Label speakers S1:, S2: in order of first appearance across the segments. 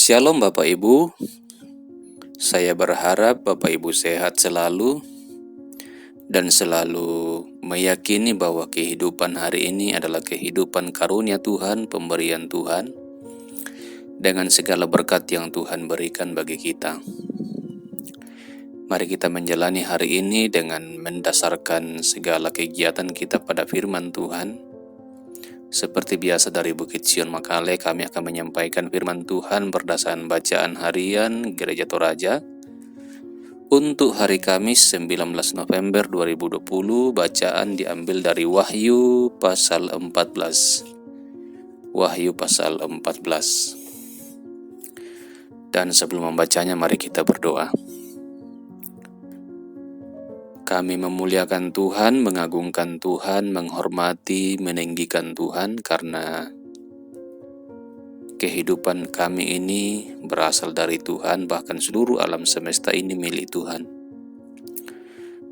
S1: Shalom Bapak Ibu, saya berharap Bapak Ibu sehat selalu dan selalu meyakini bahwa kehidupan hari ini adalah kehidupan karunia Tuhan, pemberian Tuhan, dengan segala berkat yang Tuhan berikan bagi kita. Mari kita menjalani hari ini dengan mendasarkan segala kegiatan kita pada firman Tuhan. Seperti biasa dari Bukit Sion Makale, kami akan menyampaikan firman Tuhan berdasarkan bacaan harian Gereja Toraja. Untuk hari Kamis 19 November 2020, bacaan diambil dari Wahyu pasal 14. Wahyu pasal 14. Dan sebelum membacanya, mari kita berdoa. Kami memuliakan Tuhan, mengagungkan Tuhan, menghormati, meninggikan Tuhan karena kehidupan kami ini berasal dari Tuhan, bahkan seluruh alam semesta ini milik Tuhan.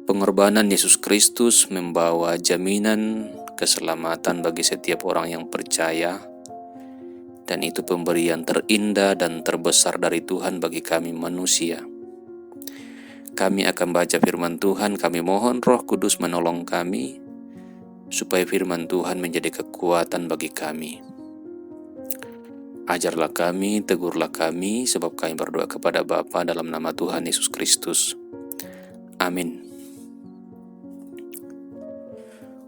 S1: Pengorbanan Yesus Kristus membawa jaminan keselamatan bagi setiap orang yang percaya, dan itu pemberian terindah dan terbesar dari Tuhan bagi kami manusia. Kami akan baca firman Tuhan, kami mohon Roh Kudus menolong kami, supaya firman Tuhan menjadi kekuatan bagi kami. Ajarlah kami, tegurlah kami, sebab kami berdoa kepada Bapa dalam nama Tuhan Yesus Kristus. Amin.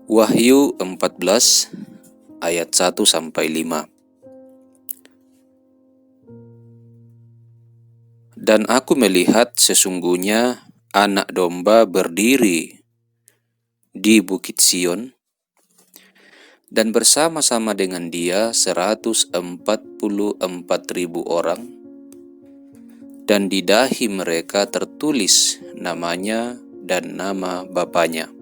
S1: Wahyu 14 ayat 1-5. Dan aku melihat sesungguhnya anak domba berdiri di Bukit Sion, dan bersama-sama dengan dia 144.000 orang, dan di dahi mereka tertulis namanya dan nama Bapanya.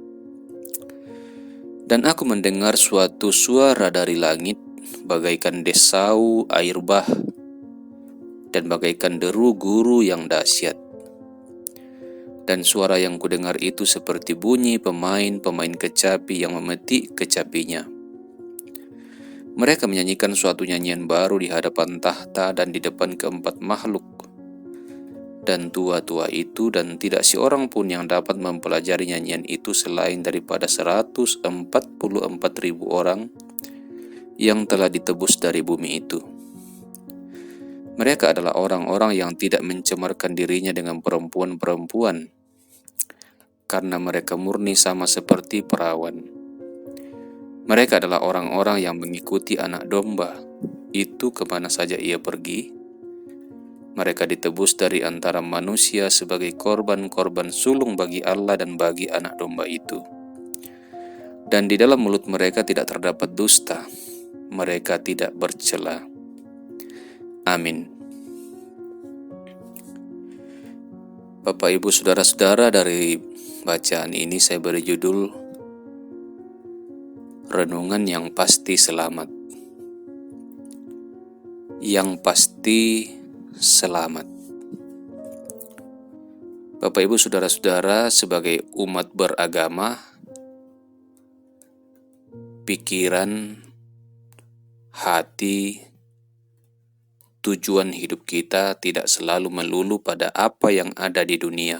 S1: Dan aku mendengar suatu suara dari langit, bagaikan desau air bah, dan bagaikan deru guru yang dahsyat. Dan suara yang kudengar itu seperti bunyi pemain kecapi yang memetik kecapinya. Mereka menyanyikan suatu nyanyian baru di hadapan tahta dan di depan keempat makhluk dan tua-tua itu, dan tidak seorang pun yang dapat mempelajari nyanyian itu selain daripada 144.000 orang yang telah ditebus dari bumi itu. Mereka adalah orang-orang yang tidak mencemarkan dirinya dengan perempuan-perempuan, karena mereka murni sama seperti perawan. Mereka adalah orang-orang yang mengikuti anak domba itu kemana saja ia pergi. Mereka ditebus dari antara manusia sebagai korban-korban sulung bagi Allah dan bagi anak domba itu. Dan di dalam mulut mereka tidak terdapat dusta, mereka tidak bercela. Amin. Bapak Ibu Saudara-saudara, dari bacaan ini saya beri judul Renungan yang pasti selamat. Yang pasti selamat. Bapak Ibu Saudara-saudara, sebagai umat beragama, pikiran, hati, tujuan hidup kita tidak selalu melulu pada apa yang ada di dunia,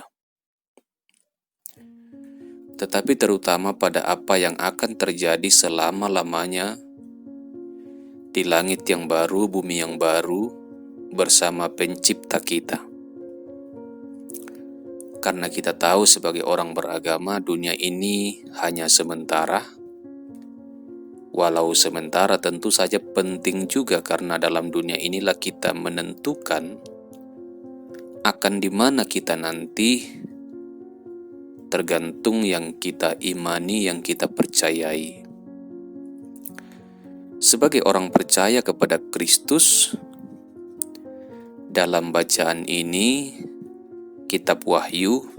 S1: tetapi terutama pada apa yang akan terjadi selama-lamanya di langit yang baru, bumi yang baru, bersama Pencipta kita. Karena kita tahu sebagai orang beragama, dunia ini hanya sementara. Walau sementara, tentu saja penting juga, karena dalam dunia inilah kita menentukan akan di mana kita nanti, tergantung yang kita imani, yang kita percayai. Sebagai orang percaya kepada Kristus, dalam bacaan ini, kitab Wahyu,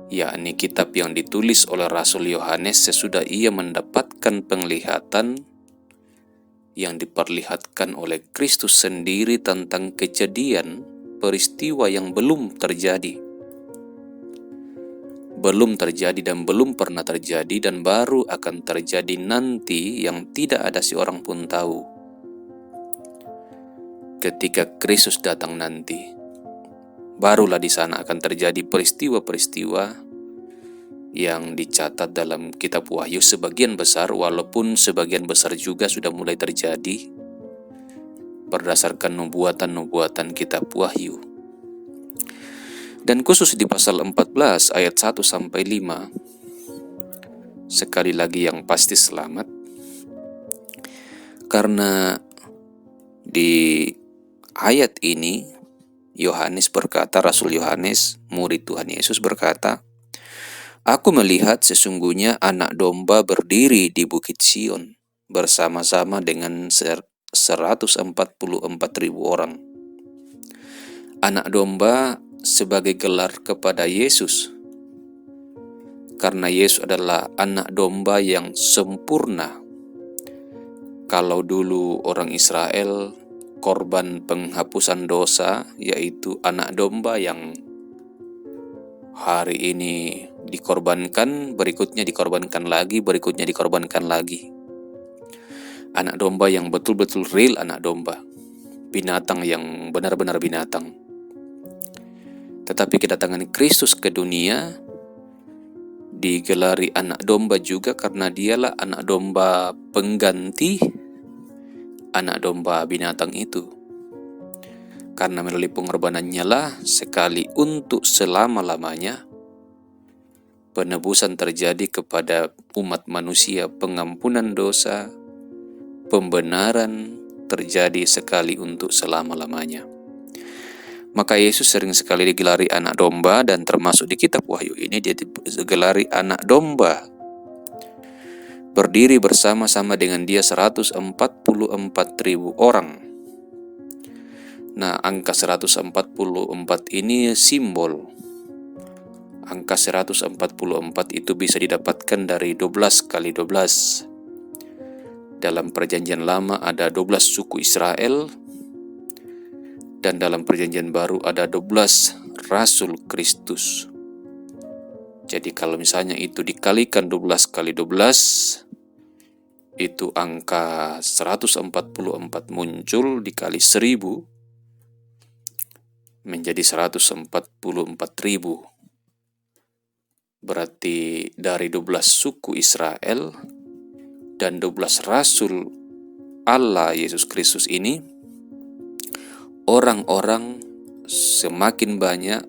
S1: yakni kitab yang ditulis oleh Rasul Yohanes sesudah ia mendapatkan penglihatan yang diperlihatkan oleh Kristus sendiri tentang kejadian peristiwa yang belum terjadi dan belum pernah terjadi dan baru akan terjadi nanti, yang tidak ada seorang pun tahu. ketika Kristus datang nanti. Barulah di sana akan terjadi peristiwa-peristiwa yang dicatat dalam kitab Wahyu sebagian besar, walaupun sebagian besar juga sudah mulai terjadi berdasarkan nubuatan-nubuatan kitab Wahyu. Dan khusus di pasal 14 ayat 1-5, sekali lagi yang pasti selamat, karena di ayat ini Yohanes berkata, Rasul Yohanes, murid Tuhan Yesus berkata, "Aku melihat sesungguhnya anak domba berdiri di Bukit Sion bersama-sama dengan 144.000 orang." Anak domba sebagai gelar kepada Yesus, karena Yesus adalah anak domba yang sempurna. Kalau dulu orang Israel korban penghapusan dosa, yaitu anak domba yang hari ini dikorbankan, berikutnya dikorbankan lagi, berikutnya dikorbankan lagi. Anak domba yang betul-betul real anak domba, binatang yang benar-benar binatang. Tetapi kedatangan Kristus ke dunia digelari anak domba juga karena dialah anak domba pengganti anak domba binatang itu. Karena melalui pengorbanannya lah sekali untuk selama-lamanya penebusan terjadi kepada umat manusia, pengampunan dosa, pembenaran terjadi sekali untuk selama-lamanya. Maka Yesus sering sekali digelari anak domba, dan termasuk di kitab Wahyu ini dia digelari anak domba. Berdiri bersama-sama dengan dia 144.000 orang. Nah, angka 144 ini simbol. Angka 144 itu bisa didapatkan dari 12 kali 12. Dalam perjanjian lama ada 12 suku Israel, dan dalam perjanjian baru ada 12 Rasul Kristus. Jadi kalau misalnya itu dikalikan 12 kali 12, itu angka 144 muncul dikali 1000, menjadi 144.000. Berarti dari 12 suku Israel dan 12 Rasul Allah Yesus Kristus ini, orang-orang semakin banyak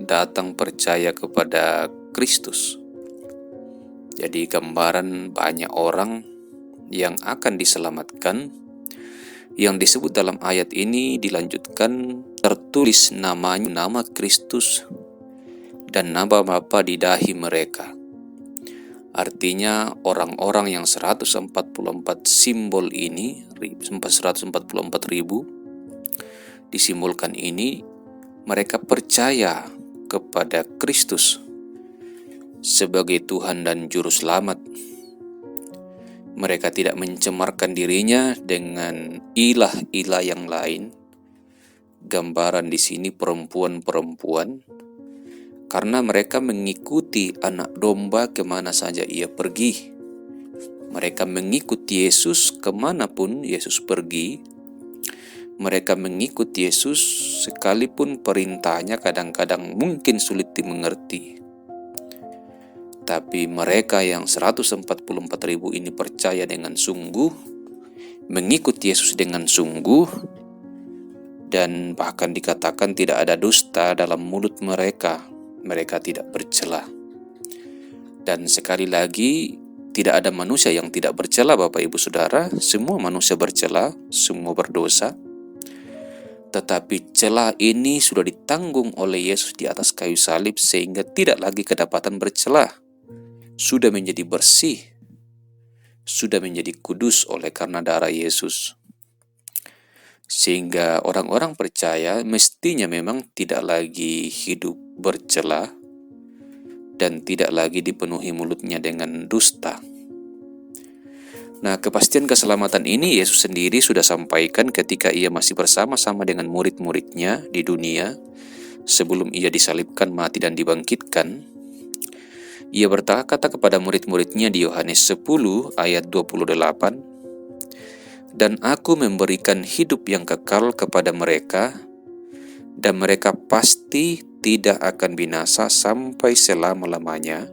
S1: datang percaya kepada Kristus. Jadi gambaran banyak orang yang akan diselamatkan. Yang disebut dalam ayat ini dilanjutkan, tertulis namanya, nama Kristus, dan nama Bapa di dahi mereka. Artinya orang-orang yang 144 simbol ini, 144.000 disimbolkan ini, mereka percaya kepada Kristus sebagai Tuhan dan Juru Selamat. Mereka tidak mencemarkan dirinya dengan ilah-ilah yang lain. Gambaran di sini perempuan-perempuan, karena mereka mengikuti anak domba kemana saja ia pergi. Mereka mengikuti Yesus kemanapun Yesus pergi. Mereka mengikuti Yesus sekalipun perintahnya kadang-kadang mungkin sulit dimengerti. Tapi mereka yang 144.000 ini percaya dengan sungguh, mengikuti Yesus dengan sungguh, dan bahkan dikatakan tidak ada dusta dalam mulut mereka. Mereka tidak bercela. Dan sekali lagi, tidak ada manusia yang tidak bercela, Bapak Ibu Saudara. Semua manusia bercela, semua berdosa. Tetapi celah ini sudah ditanggung oleh Yesus di atas kayu salib, sehingga tidak lagi kedapatan bercelah. Sudah menjadi bersih, sudah menjadi kudus oleh karena darah Yesus. Sehingga orang-orang percaya mestinya memang tidak lagi hidup bercela dan tidak lagi dipenuhi mulutnya dengan dusta. Nah, kepastian keselamatan ini Yesus sendiri sudah sampaikan ketika ia masih bersama-sama dengan murid-muridnya di dunia sebelum ia disalibkan, mati, dan dibangkitkan. Ia berkata kepada murid-muridnya di Yohanes 10 ayat 28, Dan aku memberikan hidup yang kekal kepada mereka, dan mereka pasti tidak akan binasa sampai selama-lamanya,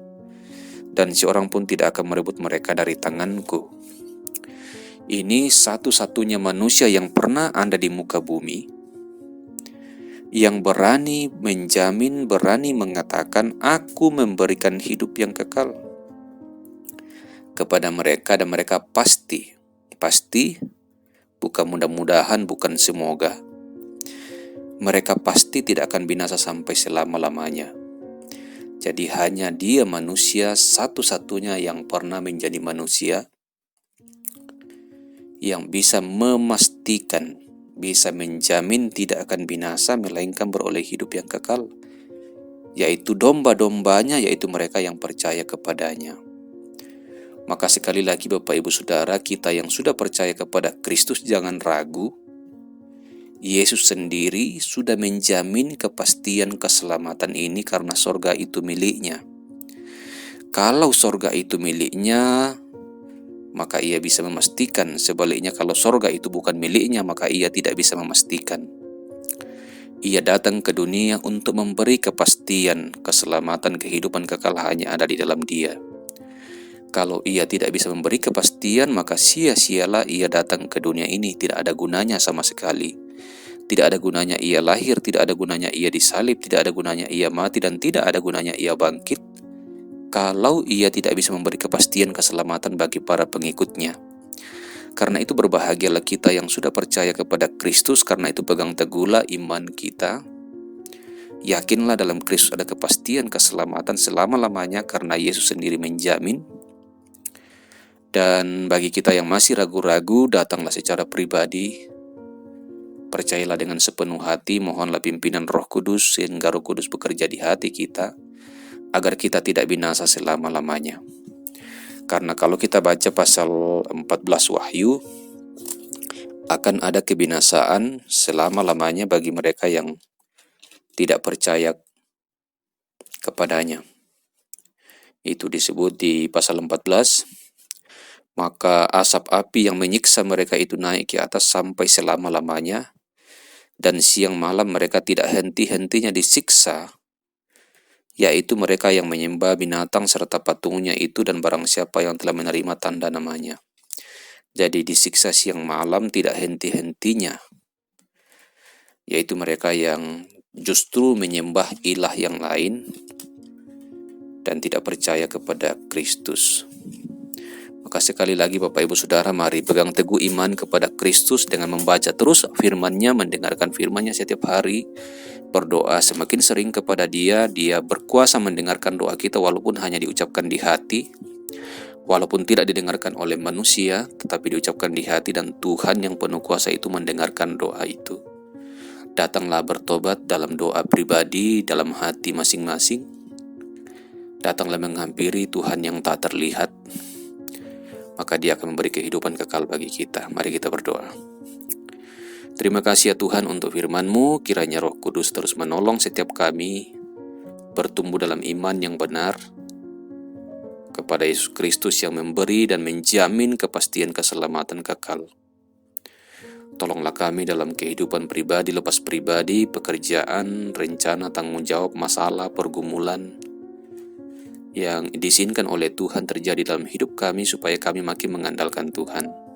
S1: dan seorang pun tidak akan merebut mereka dari tanganku. Ini satu-satunya manusia yang pernah ada di muka bumi, yang berani menjamin, berani mengatakan, aku memberikan hidup yang kekal kepada mereka, dan mereka pasti, bukan mudah-mudahan, bukan semoga, mereka pasti tidak akan binasa sampai selama-lamanya. Jadi hanya dia manusia satu-satunya yang pernah menjadi manusia yang bisa memastikan, bisa menjamin tidak akan binasa melainkan beroleh hidup yang kekal, yaitu domba-dombanya, yaitu mereka yang percaya kepadanya. Maka sekali lagi Bapak Ibu Saudara, kita yang sudah percaya kepada Kristus jangan ragu. Yesus sendiri sudah menjamin kepastian keselamatan ini karena sorga itu miliknya. Kalau sorga itu miliknya, maka ia bisa memastikan. Sebaliknya, kalau sorga itu bukan miliknya, maka ia tidak bisa memastikan. Ia datang ke dunia untuk memberi kepastian keselamatan, kehidupan kekal hanya ada di dalam Dia. Kalau ia tidak bisa memberi kepastian, maka sia-sialah ia datang ke dunia ini. Tidak ada gunanya sama sekali. Tidak ada gunanya ia lahir, tidak ada gunanya ia disalib, tidak ada gunanya ia mati, dan tidak ada gunanya ia bangkit kalau ia tidak bisa memberi kepastian keselamatan bagi para pengikutnya. Karena itu berbahagialah kita yang sudah percaya kepada Kristus, karena itu pegang teguhlah iman kita. Yakinlah dalam Kristus ada kepastian keselamatan selama-lamanya karena Yesus sendiri menjamin. Dan bagi kita yang masih ragu-ragu, datanglah secara pribadi. Percayalah dengan sepenuh hati, mohonlah pimpinan Roh Kudus sehingga Roh Kudus bekerja di hati kita agar kita tidak binasa selama-lamanya. Karena kalau kita baca pasal 14 Wahyu, akan ada kebinasaan selama-lamanya bagi mereka yang tidak percaya kepadanya. Itu disebut di pasal 14, maka asap api yang menyiksa mereka itu naik ke atas sampai selama-lamanya, dan siang malam mereka tidak henti-hentinya disiksa, yaitu mereka yang menyembah binatang serta patungnya itu dan barang siapa yang telah menerima tanda namanya. Jadi disiksa siang malam tidak henti-hentinya, yaitu mereka yang justru menyembah ilah yang lain dan tidak percaya kepada Kristus. Maka sekali lagi Bapak Ibu Saudara, mari pegang teguh iman kepada Kristus dengan membaca terus firman-Nya, mendengarkan firman-Nya setiap hari, berdoa semakin sering kepada Dia. Dia berkuasa mendengarkan doa kita walaupun hanya diucapkan di hati, walaupun tidak didengarkan oleh manusia, tetapi diucapkan di hati, dan Tuhan yang penuh kuasa itu mendengarkan doa itu. Datanglah bertobat dalam doa pribadi, dalam hati masing-masing. Datanglah menghampiri Tuhan yang tak terlihat, maka Dia akan memberi kehidupan kekal bagi kita. Mari kita berdoa. Terima kasih ya Tuhan untuk firman-Mu, kiranya Roh Kudus terus menolong setiap kami bertumbuh dalam iman yang benar kepada Yesus Kristus yang memberi dan menjamin kepastian keselamatan kekal. Tolonglah kami dalam kehidupan pribadi, lepas pribadi, pekerjaan, rencana, tanggung jawab, masalah, pergumulan yang diizinkan oleh Tuhan terjadi dalam hidup kami supaya kami makin mengandalkan Tuhan.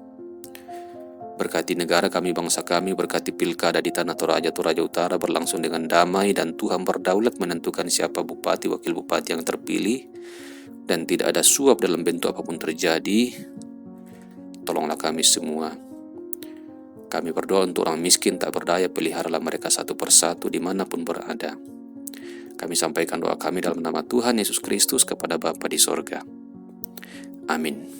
S1: Berkati negara kami, bangsa kami, berkati pilkada di tanah Toraja Utara berlangsung dengan damai dan Tuhan berdaulat menentukan siapa bupati, wakil bupati yang terpilih dan tidak ada suap dalam bentuk apapun terjadi. Tolonglah kami semua. Kami berdoa untuk orang miskin tak berdaya, peliharalah mereka satu persatu dimanapun berada. Kami sampaikan doa kami dalam nama Tuhan Yesus Kristus kepada Bapa di sorga. Amin.